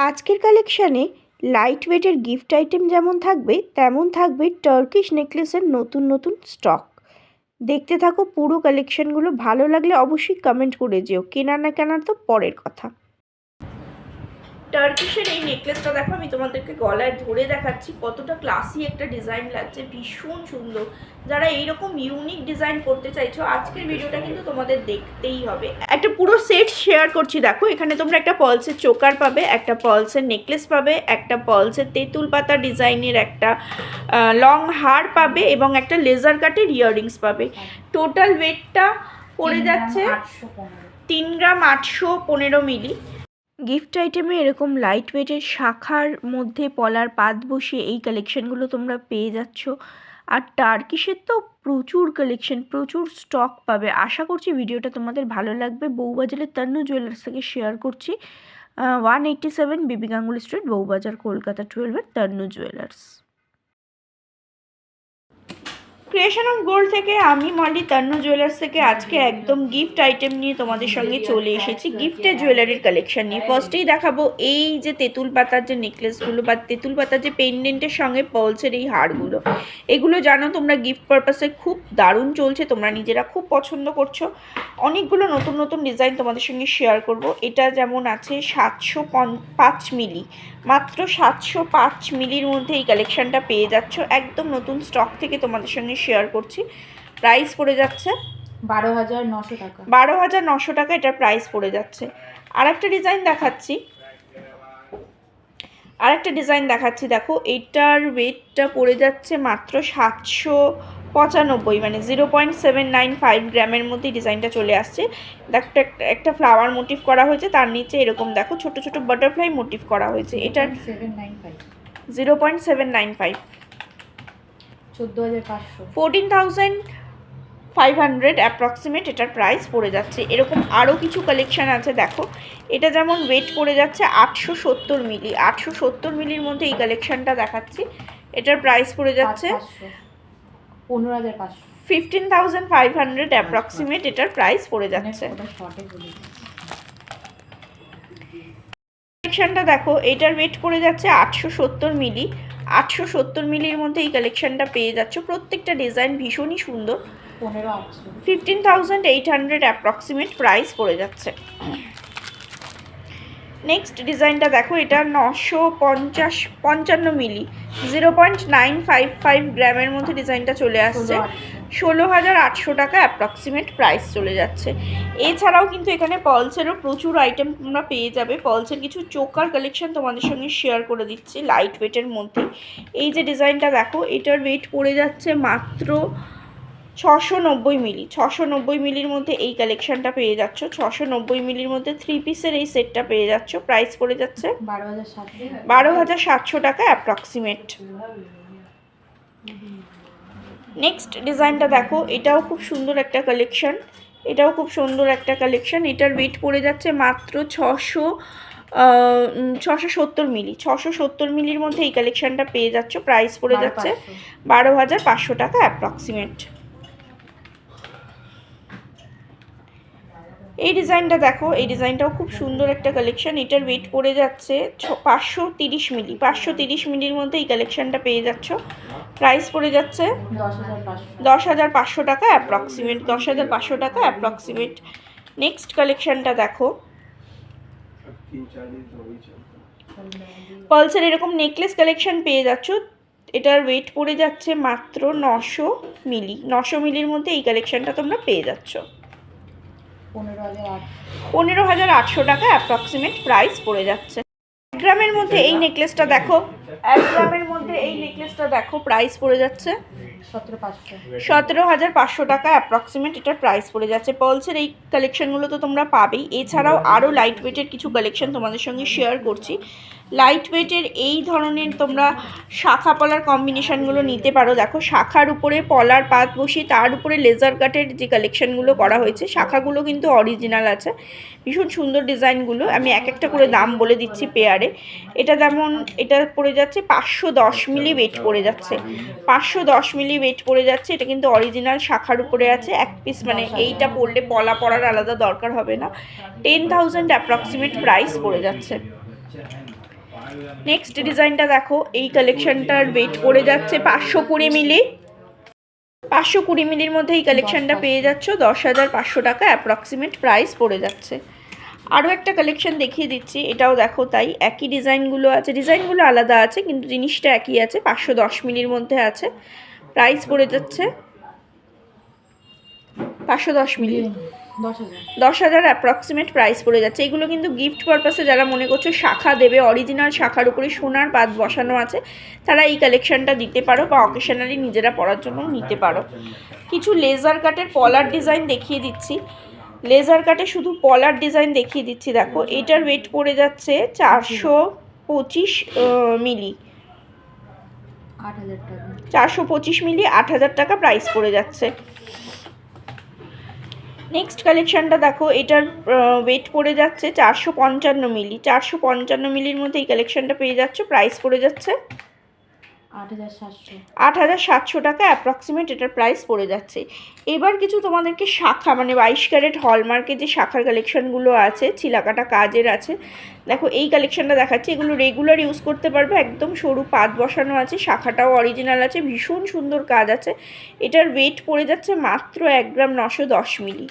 আজকের কালেকশানে লাইট ওয়েটের gift item যেমন থাকবে তেমন থাকবে টার্কিশ নেকলেসের নতুন নতুন স্টক। দেখতে থাকো পুরো কালেকশানগুলো, ভালো লাগলে অবশ্যই কমেন্ট করে যেও। কেনা না কেনার তো পরের কথা। টার্কিশের এই নেকলেসটা দেখো, আমি তোমাদেরকে গলায় ধরে দেখাচ্ছি কতটা ক্লাসি একটা ডিজাইন লাগছে, ভীষণ সুন্দর। যারা এইরকম ইউনিক ডিজাইন করতে চাইছো আজকের ভিডিওটা কিন্তু তোমাদের দেখতেই হবে। একটা পুরো সেট শেয়ার করছি, দেখো এখানে তোমরা একটা পার্লসের চোকার পাবে, একটা পার্লসের নেকলেস পাবে, একটা পার্লসের তেঁতুল পাতা ডিজাইনের একটা লং হার পাবে এবং একটা লেজার কাটের ইয়াররিংস পাবে। টোটাল ওয়েটটা পড়ে যাচ্ছে 3 গ্রাম 815 মিলি। গিফট আইটেমে এরকম লাইট ওয়েটের শাখার মধ্যে পলার পাত বসিয়ে এই কালেকশানগুলো তোমরা পেয়ে যাচ্ছ। আর টার্কিশের তো প্রচুর কালেকশন, প্রচুর স্টক পাবে। আশা করছি ভিডিওটা তোমাদের ভালো লাগবে। বউবাজারের তন্নু জুয়েলার্স থেকে শেয়ার করছি। 187 বিবি গাঙ্গুলি স্ট্রিট, বউবাজার, কলকাতা 12-এর Tannu jewellers. Creation of gold থেকে আমি মলি, তন্নু জুয়েলার্স থেকে আজকে একদম গিফট আইটেম নিয়ে তোমাদের সঙ্গে চলে এসেছি, গিফটের জুয়েলারির কালেকশন নিয়ে। ফার্স্টেই দেখাবো এই যে তেঁতুল পাতার যে নেকলেসগুলো বা তেঁতুল পাতার যে পেন্ডেন্টের সঙ্গে পার্লসের এই হারগুলো, এগুলো জানো তোমরা গিফট পারপাসে খুব দারুণ চলছে, তোমরা নিজেরা খুব পছন্দ করছো। অনেকগুলো নতুন নতুন ডিজাইন তোমাদের সঙ্গে শেয়ার করব। এটা যেমন আছে 705 মিলি, মাত্র 705 মিলির মধ্যে এই কালেকশানটা পেয়ে যাচ্ছ, একদম নতুন স্টক থেকে তোমাদের সঙ্গে শেয়ার করছি। প্রাইস পড়ে যাচ্ছে 12,900 টাকা। 12,900 টাকা এটার প্রাইস পড়ে যাচ্ছে। আরেকটা ডিজাইন দেখাচ্ছি, দেখো এটার ওয়েটটা পড়ে যাচ্ছে মাত্র 795, মানে 0.795 গ্রামের মধ্যে ডিজাইনটা চলে আসছে। দেখো একটা ফ্লাওয়ার মোটিভ করা হয়েছে, তার নিচে এরকম দেখো ছোট ছোট বাটারফ্লাই মোটিভ করা হয়েছে। এটার 0.795, 14,500 অ্যাপ্রক্সিমেট এটার প্রাইস পড়ে যাচ্ছে। এরকম আরও কিছু কালেকশান আছে, দেখো এটা যেমন ওয়েট পড়ে যাচ্ছে 870 মিলি, 870 মিলির মধ্যে এই কালেকশানটা দেখাচ্ছি। এটার প্রাইস পড়ে যাচ্ছে 15,500 অ্যাপ্রক্সিমেট এটার প্রাইস পড়ে যাচ্ছে। কালেকশানটা দেখো, এটার ওয়েট পড়ে যাচ্ছে 870 মিলি, 870 মিলির মধ্যে এই কালেকশানটা পেয়ে যাচ্ছ। প্রত্যেকটা ডিজাইন ভীষণই সুন্দর। 15,800 অ্যাপ্রক্সিমেট প্রাইস পড়ে যাচ্ছে। নেক্সট ডিজাইনটা দেখো, এটা 955 মিলি, 0.955 গ্রামের মধ্যে ডিজাইনটা চলে আসছে। 16,800 টাকা অ্যাপ্রক্সিমেট প্রাইস চলে যাচ্ছে। এছাড়াও কিন্তু এখানে পার্লসেরও প্রচুর আইটেম তোমরা পেয়ে যাবে। পার্লসের কিছু চোকার কালেকশন তোমাদের সঙ্গে শেয়ার করে দিচ্ছি লাইট ওয়েটের মধ্যে। এই যে ডিজাইনটা দেখো, এটার ওয়েট পড়ে যাচ্ছে মাত্র 690 মিলি, 690 মিলির মধ্যে এই কালেকশনটা পেয়ে যাচ্ছ। 690 মিলির মধ্যে 3 পিসের এই সেটটা পেয়ে যাচ্ছ। প্রাইস পড়ে যাচ্ছে 12,700 টাকা অ্যাপ্রক্সিমেট। নেক্সট ডিজাইনটা দেখো, এটাও খুব সুন্দর একটা কালেকশন, এটার ওয়েট পড়ে যাচ্ছে মাত্র 670 মিলি, 670 মিলির মধ্যে এই কালেকশনটা পেয়ে যাচ্ছ। প্রাইস পড়ে যাচ্ছে 12,500 টাকা অ্যাপ্রক্সিমেট। এই ডিজাইনটা দেখো, এই ডিজাইনটাও খুব সুন্দর একটা কালেকশন, এটার ওয়েট পড়ে যাচ্ছে 530 মিলি, 530 মিলির মধ্যে এই কালেকশনটা পেয়ে যাচ্ছ। প্রাইস পড়ে যাচ্ছে 10,500 টাকা অ্যাপ্রক্সিমেট, 10,500 টাকা অ্যাপ্রক্সিমেট। নেক্সট কালেকশনটা দেখো, পার্লসের এরকম নেকলেস কালেকশন পেয়ে যাচ্ছ। এটার ওয়েট পড়ে যাচ্ছে মাত্র 900 মিলি, 900 মিলির মধ্যে এই কালেকশনটা তোমরা পেয়ে যাচ্ছ। 15,800 টাকা অ্যাপ্রক্সিমেট প্রাইস পড়ে যাচ্ছে। 1 গ্রামের মধ্যে এই নেকলেসটা দেখো, 1 গ্রামের মধ্যে এই নেকলেসটা দেখো, প্রাইস পড়ে যাচ্ছে 17,500 টাকা অ্যাপ্রক্সিমেট এটার প্রাইস পড়ে যাচ্ছে। পার্লসের এই কালেকশনগুলো তো তোমরা পাবেই, এছাড়াও আরও লাইট ওয়েটের কিছু কালেকশন তোমাদের সঙ্গে শেয়ার করছি। লাইট ওয়েটের এই ধরনের তোমরা শাখা পলার কম্বিনেশানগুলো নিতে পারো। দেখো শাখার উপরে পলার পাত বসিয়ে তার উপরে লেজার কাটের যে কালেকশানগুলো করা হয়েছে, শাখাগুলো কিন্তু অরিজিনাল আছে, ভীষণ সুন্দর ডিজাইনগুলো। আমি এক একটা করে দাম বলে দিচ্ছি পেয়ারে। এটা যেমন এটা পড়ে যাচ্ছে 510 মিলি ওয়েট পড়ে যাচ্ছে, 510 মিলি ওয়েট পড়ে যাচ্ছে। এটা কিন্তু অরিজিনাল শাখার উপরে আছে, এক পিস, মানে এইটা পড়লে পলা পরার আলাদা দরকার হবে না। 10,000 অ্যাপ্রক্সিমেট প্রাইস পড়ে যাচ্ছে। নেক্সট ডিজাইনটা দেখো, এই কালেকশনটার ওয়েট পড়ে যাচ্ছে 520 মিলি। 520 মিলির মধ্যে এই কালেকশনটা পেয়ে যাচ্ছ 10,500 টাকা অ্যাপ্রক্সিমেট প্রাইস পড়ে যাচ্ছে। আরও একটা কালেকশন দেখিয়ে দিচ্ছি, এটাও দেখো তাই, একই ডিজাইনগুলো আছে, ডিজাইনগুলো আলাদা আছে কিন্তু জিনিসটা একই আছে। 510 মিলির মধ্যে আছে, প্রাইস পড়ে যাচ্ছে 510 মিলি 10,000 অ্যাপ্রক্সিমেট প্রাইস পড়ে যাচ্ছে। এগুলো কিন্তু গিফট পারপাসে যারা মনে করছো শাখা দেবে, অরিজিনাল শাখার উপরে সোনার পাত বসানো আছে, তারা এই কালেকশনটা দিতে পারো বা অকেশনালি নিজেরা পরার জন্য নিতে পারো। কিছু লেজার কাটের পলার ডিজাইন দেখিয়ে দিচ্ছি, লেজার কাটে শুধু পলার ডিজাইন দেখিয়ে দিচ্ছি। দেখো এটার ওয়েট পড়ে যাচ্ছে 425 মিলি, 425 মিলি 8,000 টাকা প্রাইস পড়ে যাচ্ছে। নেক্সট কালেকশনটা দেখো, এটার ওয়েট পড়ে যাচ্ছে 455 মিলি, 455 মিলির মধ্যে এই কালেকশনটা পেয়ে যাচ্ছ, প্রাইস পড়ে যাচ্ছে 8,700 টাকা অ্যাপ্রক্সিমেট এটার প্রাইস পড়ে যাচ্ছে। এবার কিছু তোমাদেরকে শাখা মানে 22 ক্যারেট হলমার্কের যে শাখার কালেকশনগুলো আছে, ছিলাকাটা কাজের আছে, দেখো এই কালেকশনটা দেখাচ্ছি। এগুলো রেগুলার ইউজ করতে পারবে, একদম সরু পাত বসানো আছে, শাখাটাও অরিজিনাল আছে, ভীষণ সুন্দর কাজ আছে। এটার ওয়েট পড়ে যাচ্ছে মাত্র 1 গ্রাম 910 মিলি,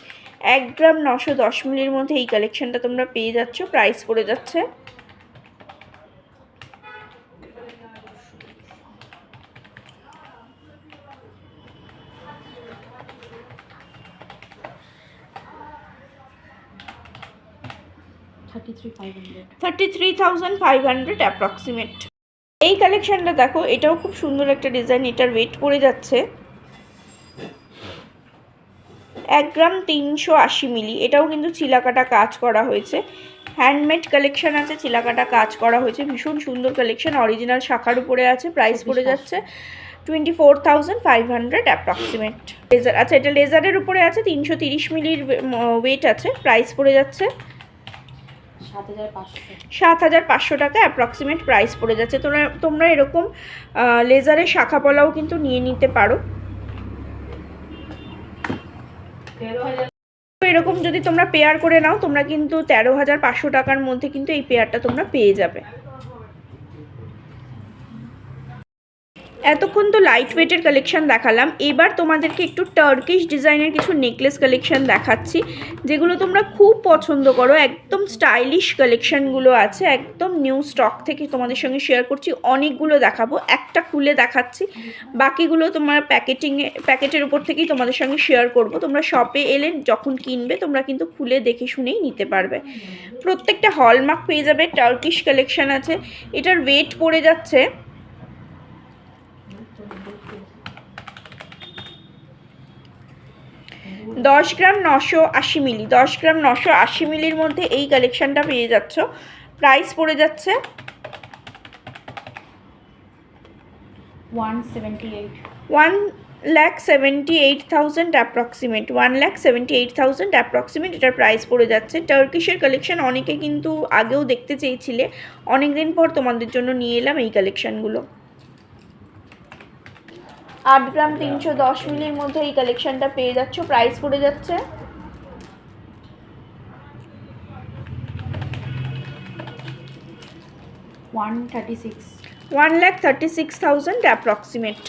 1 গ্রাম 910 মিলির মধ্যে এই কালেকশনটা তোমরা পেয়ে যাচ্ছ, প্রাইস পড়ে যাচ্ছে 33,500 অ্যাপ্রক্সিমেট। এই কালেকশনটা দেখো, এটাও খুব সুন্দর একটা ডিজাইন, এটার ওয়েট পড়ে যাচ্ছে 1 গ্রাম 380 মিলি। এটাও কিন্তু চিলাকাটা কাজ করা হয়েছে, হ্যান্ডমেড কালেকশন আছে, চিলাকাটা কাজ করা হয়েছে, ভীষণ সুন্দর কালেকশন, অরিজিনাল শাখার উপরে আছে, প্রাইস পড়ে যাচ্ছে 24,500 অ্যাপ্রক্সিমেট। লেজার, আচ্ছা এটা লেজারের উপরে আছে, 330 মিলির ওয়েট আছে, প্রাইস পড়ে যাচ্ছে 7,500 টাকা অ্যাপ্রক্সিমেট প্রাইস পড়ে যাচ্ছে। তোমরা এরকম লেজারের শাখা পলাও কিন্তু নিয়ে নিতে পারো। এরকম যদি তোমরা পেয়ার করে নাও, তোমরা কিন্তু 13,500 টাকার মধ্যে কিন্তু এই পেয়ারটা তোমরা পেয়ে যাবে। এতক্ষণ তো লাইট ওয়েটের কালেকশন দেখালাম, এবার তোমাদেরকে একটু টার্কিশ ডিজাইনের কিছু নেকলেস কালেকশন দেখাচ্ছি, যেগুলো তোমরা খুব পছন্দ করো। একদম স্টাইলিশ কালেকশনগুলো আছে, একদম নিউ স্টক থেকে তোমাদের সঙ্গে শেয়ার করছি। অনেকগুলো দেখাবো, একটা খুলে দেখাচ্ছি, বাকিগুলো তোমার প্যাকেটের উপর থেকেই তোমাদের সঙ্গে শেয়ার করব। তোমরা শপে এলে যখন কিনবে তোমরা কিন্তু খুলে দেখে শুনেই নিতে পারবে। প্রত্যেকটা হলমার্ক পেয়ে যাবে, টার্কিশ কালেকশন আছে। এটার ওয়েট পড়ে যাচ্ছে 10 গ্রাম 980 মিলি, 10 গ্রাম 980 মিলির মধ্যে এই কালেকশনটা পেয়ে যাচ্ছ, প্রাইস পড়ে যাচ্ছে 1,78,000 অ্যাপ্রক্সিমেট, 1,78,000 অ্যাপ্রক্সিমেট এটার প্রাইস পড়ে যাচ্ছে। টার্কিশের কালেকশন অনেকে কিন্তু আগেও দেখতে চেয়েছিলে, অনেক দিন পর তোমাদের জন্য নিয়ে এলাম এই কালেকশনগুলো। 8 গ্রাম 310 মিলির মধ্যে এই কালেকশনটা পেয়ে যাচ্ছ, প্রাইস পড়ে যাচ্ছে 1,36,000 অ্যাপ্রক্সিমেট।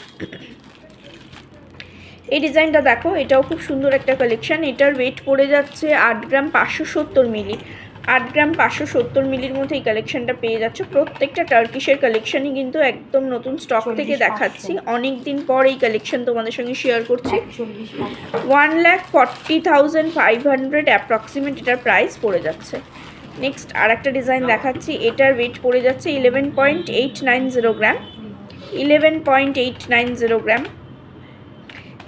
এই ডিজাইনটা দেখো, এটাও খুব সুন্দর একটা কালেকশন। এটার ওয়েট পড়ে যাচ্ছে 8 গ্রাম 570 মিলি, 8 গ্রাম 570 মিলির মধ্যে এই কালেকশনটা পেয়ে যাচ্ছ। প্রত্যেকটা টার্কিশের কালেকশনই কিন্তু একদম নতুন স্টক থেকে দেখাচ্ছি, অনেক দিন পর এই কালেকশন তোমাদের সঙ্গে শেয়ার করছি। 1,40,500 অ্যাপ্রক্সিমেট এটার প্রাইস পড়ে যাচ্ছে। নেক্সট আর একটা ডিজাইন দেখাচ্ছি, এটার ওয়েট পড়ে যাচ্ছে 11.890 গ্রাম, 11.890 গ্রাম।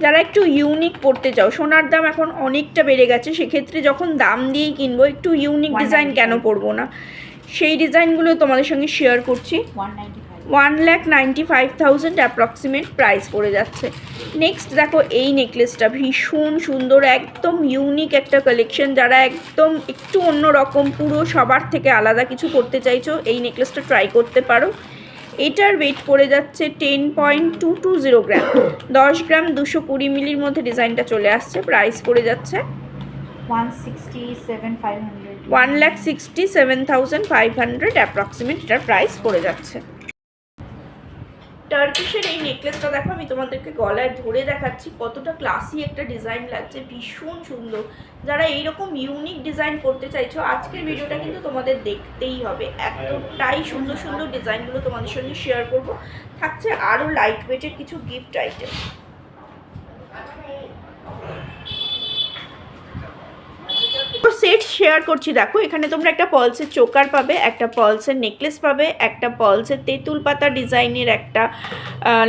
যারা একটু ইউনিক পড়তে চাও, সোনার দাম এখন অনেকটা বেড়ে গেছে, সেক্ষেত্রে যখন দাম দিয়েই কিনবো একটু ইউনিক ডিজাইন কেন পরবো না, সেই ডিজাইনগুলো তোমাদের সঙ্গে শেয়ার করছি। 1,95,000 অ্যাপ্রক্সিমেট প্রাইস পড়ে যাচ্ছে। নেক্সট দেখো, এই নেকলেসটা ভীষণ সুন্দর, একদম ইউনিক একটা কালেকশন। যারা একদম একটু অন্যরকম, পুরো সবার থেকে আলাদা কিছু করতে চাইছো, এই নেকলেসটা ট্রাই করতে পারো। এটার ওয়েট পড়ে যাচ্ছে 10.220 গ্রাম, 10 গ্রাম 220 মিলির মধ্যে ডিজাইনটা চলে আসছে, প্রাইস পড়ে যাচ্ছে 167,500 1,67,500 অ্যাপ্রক্সিমেট এটার প্রাইস পড়ে যাচ্ছে। টার্কিশের এই নেকলেসটা দেখো, আমি তোমাদেরকে গলায় ধরে দেখাচ্ছি কতটা ক্লাসি একটা ডিজাইন লাগছে, ভীষণ সুন্দর। যারা এইরকম ইউনিক ডিজাইন করতে চাইছো আজকের ভিডিওটা কিন্তু তোমাদের দেখতেই হবে, এতটাই সুন্দর সুন্দর ডিজাইনগুলো তোমাদের সঙ্গে শেয়ার করব। থাকছে আরও লাইট ওয়েটের কিছু গিফট আইটেম। সেট শেয়ার করছি, দেখো এখানে তোমরা একটা পার্লসের চোকার পাবে, একটা পার্লসের নেকলেস পাবে, একটা পার্লসের তেঁতুল পাতা ডিজাইনের একটা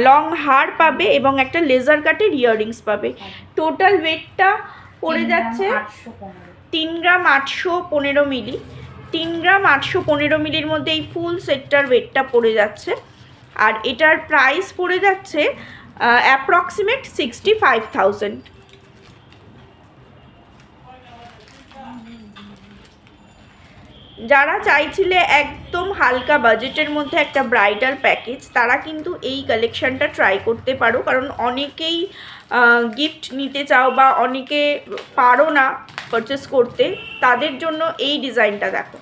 লং হার পাবে এবং একটা লেজার কাটের ইয়াররিংস পাবে। টোটাল ওয়েটটা পড়ে যাচ্ছে 3 গ্রাম 815 মিলি। 3 গ্রাম 815 মিলির মধ্যে এই ফুল সেটটার ওয়েটটা পড়ে যাচ্ছে, আর এটার প্রাইস পড়ে যাচ্ছে অ্যাপ্রক্সিমেট 65,000। যারা চাইছিলে একদম হালকা বাজেটের মধ্যে একটা ব্রাইডাল প্যাকেজ, তারা কিন্তু এই কালেকশানটা ট্রাই করতে পারো, কারণ অনেকেই গিফট নিতে চাও বা অনেকে পারো না পারচেস করতে, তাদের জন্য এই ডিজাইনটা দেখো।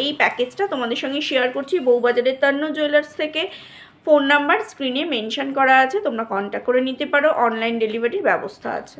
এই প্যাকেজটা তোমাদের সঙ্গে শেয়ার করছি বউবাজারের তান্ন জুয়েলার্স থেকে। ফোন নাম্বার স্ক্রিনে মেনশন করা আছে, তোমরা কন্ট্যাক্ট করে নিতে পারো, অনলাইন ডেলিভারির ব্যবস্থা আছে।